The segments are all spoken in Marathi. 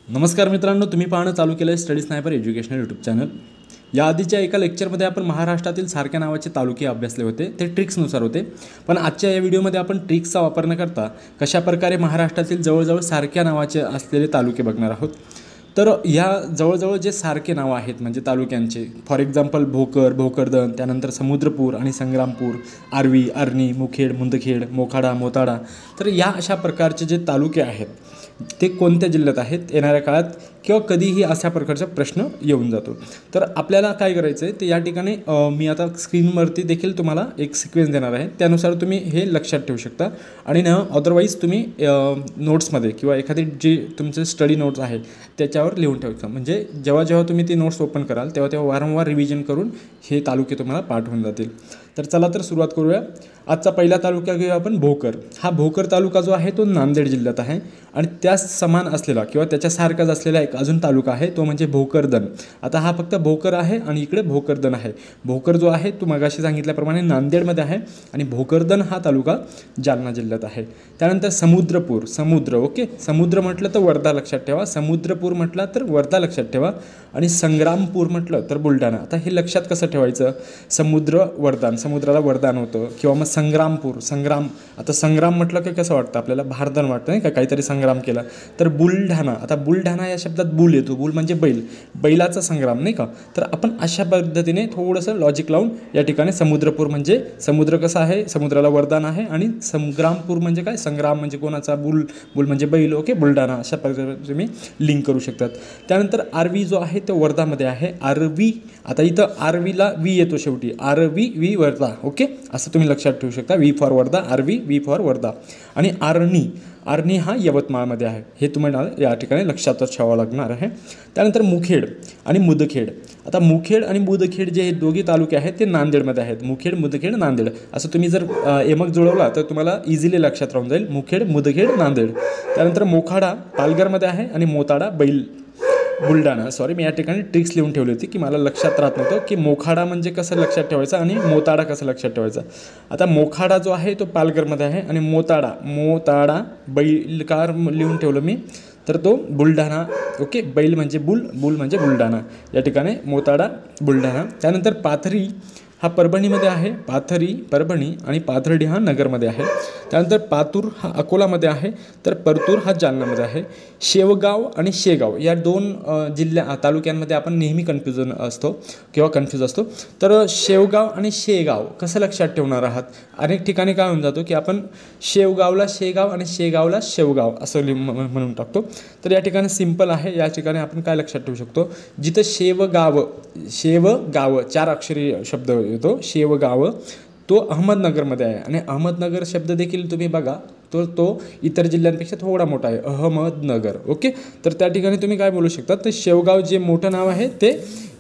नमस्कार मित्रांनो, तुम्ही पाहणं चालू केलं आहे study sniper educational YouTube channel. या आधीच्या एका लेक्चरमध्ये आपण महाराष्ट्रातील सारख्या नावाचे तालुके अभ्यासले होते, ते ट्रिक्सनुसार होते। पण आजच्या या व्हिडिओमध्ये आपण ट्रिक्सचा वापर न करता कशाप्रकारे महाराष्ट्रातील जवळजवळ सारख्या नावाचे असलेले तालुके बघणार आहोत। तर या जवळजवळ जे सारखे नाव आहेत म्हणजे तालुक्यांचे, फॉर एक्झाम्पल भोकर, भोकरदन, त्यानंतर समुद्रपूर आणि संग्रामपूर, आर्वी, आर्णी, मुखेड, मुंदखेड, मोखाडा, मोताडा, तर या अशा प्रकारचे जे तालुके आहेत ते कोणत्या जिल्ह्यात आहेत, येणाऱ्या काळात किंवा कधीही अशा प्रकारचा प्रश्न येऊन जातो। तर आपल्याला काय करायचं आहे ते या ठिकाणी मी आता स्क्रीनवरती देखील तुम्हाला एक सिक्वेन्स देणार आहे, त्यानुसार तुम्ही हे लक्षात ठेवू शकता। आणि न अदरवाईज तुम्ही नोट्समध्ये किंवा एखादी जी तुमचे स्टडी नोट्स आहे त्याच्यावर लिहून ठेवायचं, म्हणजे जेव्हा जेव्हा तुम्ही ती नोट्स ओपन कराल तेव्हा तेव्हा वारंवार रिव्हिजन करून हे तालुके तुम्हाला पाठ होऊन जातील। तर चला तर सुरुवात करूया। आजचा पहिला तालुका घेऊया आपण भोकर। हा भोकर तालुका जो आहे तो नांदेड जिल्ह्यात आहे आणि त्यास समान असलेला किंवा त्याच्यासारखाच असलेला एक अजून तालुका आहे तो म्हणजे भोकरदन। आता हा फक्त भोकर आहे आणि इकडे भोकरदन आहे। भोकर जो आहे तो मगाशी सांगितल्याप्रमाणे नांदेडमध्ये आहे आणि भोकरदन हा तालुका जालना जिल्ह्यात आहे। त्यानंतर समुद्रपूर, समुद्र, ओके, समुद्र म्हटलं तर वर्धा लक्षात ठेवा, समुद्रपूर म्हटलं तर वर्धा लक्षात ठेवा आणि संग्रामपूर म्हटलं तर बुलढाणा। आता हे लक्षात कसं ठेवायचं, समुद्र वरदान, समुद्राला वरदान होतं, किंवा मग संग्रामपूर, संग्राम, आता संग्राम म्हटलं की कसं वाटतं आपल्याला, भारदान वाटतं नाही का, काहीतरी संग्राम केला। तर बुलढाणा, आता बुलढाणा या शब्दात बुल येतो, बुल म्हणजे बैल, बैलाचा संग्राम नाही का। तर आपण अशा पद्धतीने थोडंसं लॉजिक लावून या ठिकाणी समुद्रपूर म्हणजे समुद्र कसा आहे, समुद्राला वरदान आहे, आणि संग्रामपूर म्हणजे काय, संग्राम म्हणजे कोणाचा, बुल, बुल म्हणजे बैल, ओके, बुलढाणा, अशा प्रकारे तुम्ही लिंक करू शकतात। त्यानंतर आर्वी जो आहे तो वर्धामध्ये आहे, आर्वी, आता इथं आर्वीला वी येतो शेवटी, आर्वी, वी वर्धा, ओके, असं तुम्ही लक्षात ठेवू शकता, V for Wardha, Arvi, V for Wardha. आणि आर्णी, आर्णी हा यवतमाळमध्ये आहे, हे तुम्हाला या ठिकाणी लक्षातच ठेवावं लागणार आहे। त्यानंतर मुखेड आणि मुदखेड, आता मुखेड आणि मुदखेड जे हे दोघे तालुके आहेत ते नांदेडमध्ये आहेत, मुखेड, मुदखेड, नांदेड, असं तुम्ही जर एमक जुळवला तर तुम्हाला इझिली लक्षात राहून जाईल, मुखेड, मुदखेड, नांदेड। त्यानंतर मोखाडा पालघरमध्ये आहे आणि मोताडा बुलढाणा, सॉरी मी या ठिकाणी ट्रिक्स लिहून ठेवली होती की मला लक्षात राहत नव्हतं की मोखाडा म्हणजे कसं लक्षात ठेवायचं आणि मोताडा कसं लक्षात ठेवायचं। आता मोखाडा जो आहे तो पालघरमध्ये आहे आणि मोताडा बैलकार लिहून ठेवलं मी, तर तो बुलढाणा, ओके, बैल म्हणजे बुल म्हणजे बुलढाणा, या ठिकाणी मोताडा बुलढाणा। त्यानंतर पाथरी हा परभणीमध्ये आहे, पाथरी परभणी आणि पाथर्डी हा नगरमध्ये आहे। त्यानंतर पातूर हा अकोलामध्ये आहे, तर परतूर हा जालन्यामध्ये आहे। शेवगाव आणि शेगाव या दोन तालुक्यांमध्ये आपण नेहमी कन्फ्यूज असतो। तर शेवगाव आणि शेगाव कसं लक्षात ठेवणार आहात, अनेक ठिकाणी काय होऊन जातो की आपण शेवगावला शेगाव आणि शेगावला शेवगाव असं म्हणून टाकतो। तर या ठिकाणी सिंपल आहे, या ठिकाणी आपण काय लक्षात ठेवू शकतो, जिथं शेवगाव 4 अक्षरी शब्द येतो, शेवगाव, तो अहमदनगरमध्ये आहे आणि अहमदनगर शब्द देखील तुम्ही बघा तो इतर जिल्ह्यांपेक्षा थोडा मोठा आहे, अहमदनगर, ओके। तर त्या ठिकाणी तुम्ही काय बोलू शकता, तर शेवगाव जे मोठं नाव आहे ते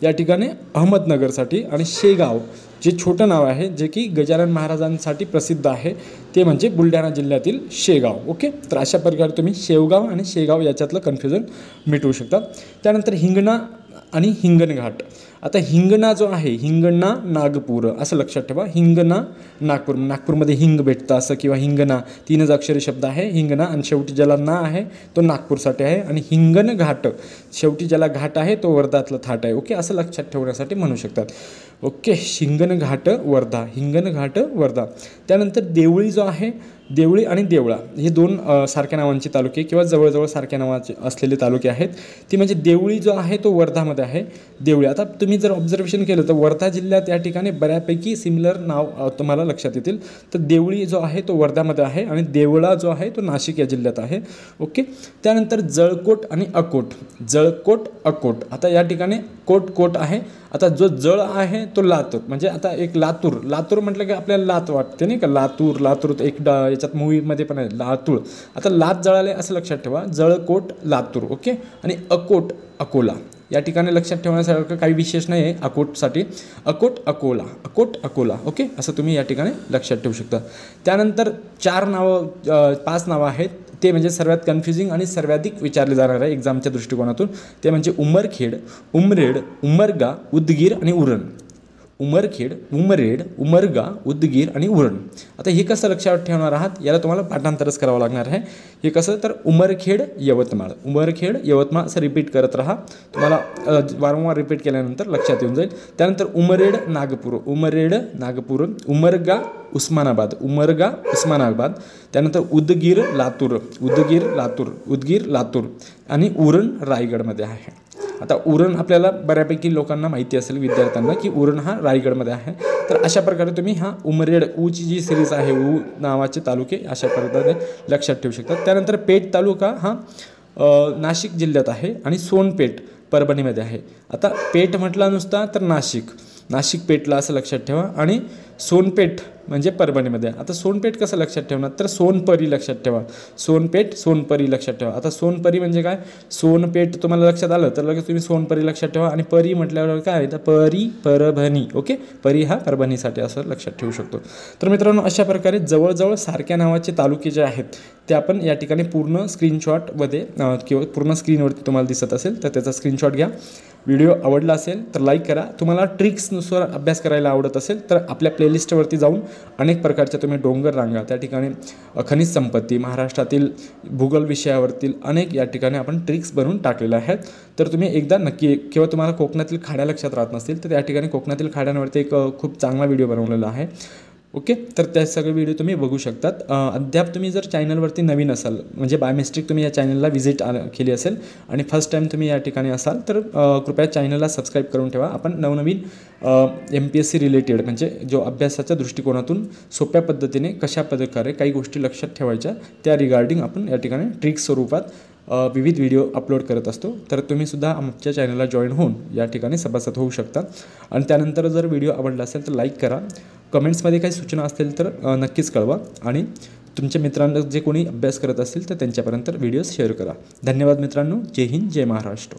या ठिकाणी अहमदनगरसाठी, आणि शेगाव जे छोटं नाव आहे जे की गजानन महाराजांसाठी प्रसिद्ध आहे ते म्हणजे बुलढाणा जिल्ह्यातील शेगाव, ओके। तर अशा प्रकारे तुम्ही शेवगाव आणि शेगाव याच्यातलं कन्फ्युजन मिटवू शकता। त्यानंतर हिंगणा आणि हिंगणघाट, आता हिंगणा जो आहे, हिंगणा नागपूर असं लक्षात ठेवा, हिंगणा नागपूर, नागपूरमध्ये हिंग भेटतं असं, किंवा हिंगणा 3च अक्षरी शब्द आहे हिंगणा, आणि शेवटी ज्याला ना आहे तो नागपूरसाठी आहे, आणि हिंगणघाट शेवटी ज्याला घाट आहे तो वर्धातलं थाट आहे, ओके, असं लक्षात ठेवण्यासाठी म्हणू शकतात, ओके। हिंगणघाट वर्धा। त्यानंतर देवळी जो आहे, देवळी आणि देवळा हे 2 सारख्या नावांची तालुके किंवा जवळजवळ सारख्या नावाचे असलेले तालुके आहेत, ती म्हणजे देवळी जो आहे तो वर्धामध्ये आहे, देवळी। आता तुम्ही जर ऑब्झर्वेशन केलं तर वर्धा जिल्ह्यात या ठिकाणी बऱ्यापैकी सिमिलर नाव तुम्हाला लक्षात येतील, तर देवळी जो आहे तो वर्धामध्ये आहे आणि देवळा जो आहे तो नाशिक या जिल्ह्यात आहे, ओके। त्यानंतर जळकोट आणि अकोट, आता या ठिकाणी कोट आहे, आता जो जळ आहे तो लातूर, म्हणजे आता एक लातूर म्हटलं की आपल्याला लात वाटते नाही का, लातूर एक याच्यात मूवीमध्ये पण आहे लातूर, आता लात जळाले असं लक्षात ठेवा, जळकोट लातूर, ओके। आणि अकोट अकोला, या ठिकाणी लक्षात ठेवण्यासारखं काही विशेष नाही आहे अकोटसाठी, अकोट अकोला, ओके, असं तुम्ही या ठिकाणी लक्षात ठेवू शकता। त्यानंतर 5 नावं आहेत, ते म्हणजे सर्वात कन्फ्युजिंग आणि सर्वाधिक विचारले जाणार आहे एक्झामच्या दृष्टिकोनातून, ते म्हणजे उमरखेड, उमरेड, उमरगा, उदगीर आणि उरण। उमरखेड, उमरेड, उमरगा, उदगीर आणि उरण. आता हे कसं लक्षात ठेवणार आहात, याला तुम्हाला पाठांतरच करावं लागणार आहे. हे कसं तर उमरखेड यवतमाळ, उमरखेड यवतमाळ असं रिपीट करत राहा. तुम्हाला वारंवार रिपीट केल्यानंतर लक्षात येऊन जाईल. त्यानंतर उमरेड नागपूर, उमरेड नागपूर, उमरगा उस्मानाबाद, उमरगा उस्मानाबाद. त्यानंतर उदगीर लातूर, उदगीर लातूर, उदगीर लातूर आणि उरण रायगडमध्ये आहे. आता उरण आपल्याला बऱ्यापैकी लोकांना माहिती असेल, विद्यार्थ्यांना, की उरण हा रायगडमध्ये आहे. तर अशा प्रकारे तुम्ही हा उमरेड ऊची जी सिरीज आहे, ऊ नावाचे तालुके अशा प्रकारे लक्षात ठेवू शकतात. त्यानंतर पेठ तालुका हा नाशिक जिल्ह्यात आहे आणि सोनपेठ परभणीमध्ये आहे. आता पेठ म्हटला नुसता तर नाशिक पेठला असं लक्षात ठेवा आणि सोनपेठ म्हणजे परभणीमध्ये. आता सोनपेठ कसं लक्षात ठेवणार तर सोनपरी लक्षात ठेवा. सोनपेठ सोनपरी लक्षात ठेवा. आता सोनपरी म्हणजे काय, सोनपेठ तुम्हाला लक्षात आलं तर लगेच तुम्ही सोनपरी लक्षात ठेवा आणि परी म्हटल्यावर काय आहे तर परी परभणी. ओके, परी हा परभणीसाठी असं लक्षात ठेवू शकतो. तर मित्रांनो अशा प्रकारे जवळजवळ सारख्या नावाचे तालुके जे आहेत ते आपण या ठिकाणी पूर्ण स्क्रीनशॉटमध्ये किंवा पूर्ण स्क्रीनवरती तुम्हाला दिसत असेल तर त्याचा स्क्रीनशॉट घ्या. व्हिडिओ आवडला असेल तर लाईक करा. तुम्हाला ट्रिक्सनुसार अभ्यास करायला आवडत असेल तर आपल्या प्लेलिस्टवरती जाऊन अनेक प्रकारच्या तुम्ही डोंगर रांगा, त्या ठिकाणी खनिज संपत्ती, महाराष्ट्रातील भूगोल विषयावरतील अनेक या ठिकाणी आपण ट्रिक्स बनवून टाकलेल्या आहेत. तर तुम्ही एकदा नक्की, किंवा तुम्हाला कोकणातील खाड्या लक्षात राहत नसतील तर त्या ठिकाणी कोकणातील खाड्यांवरती एक खूप चांगला व्हिडिओ बनवलेला आहे. ओके, तर त्या सगळे व्हिडिओ तुम्ही बघू शकतात. अद्याप तुम्ही जर चॅनलवरती नवीन असाल, म्हणजे बाय मिस्टेक तुम्ही या चॅनलला व्हिजिट केली असेल आणि फर्स्ट टाईम तुम्ही या ठिकाणी असाल तर कृपया चॅनलला सबस्क्राईब करून ठेवा. आपण नवनवीन MPSC रिलेटेड म्हणजे जो अभ्यासाच्या दृष्टिकोनातून सोप्या पद्धतीने कशा प्रकारे काही गोष्टी लक्षात ठेवायच्या त्या रिगार्डिंग आपण या ठिकाणी ट्रिक्स स्वरूपात विविध व्हिडिओ अपलोड करत असतो. तर तुम्हीसुद्धा आमच्या चॅनलला जॉईन होऊन या ठिकाणी सभासद होऊ शकता. आणि त्यानंतर जर व्हिडिओ आवडला असेल तर लाईक करा. कमेंट्समध्ये काही सूचना असतील तर नक्कीच कळवा आणि तुमच्या मित्रांना जे कोणी अभ्यास करत असतील तर त्यांच्यापर्यंत व्हिडिओज शेअर करा. धन्यवाद मित्रांनो. जय हिंद, जय महाराष्ट्र.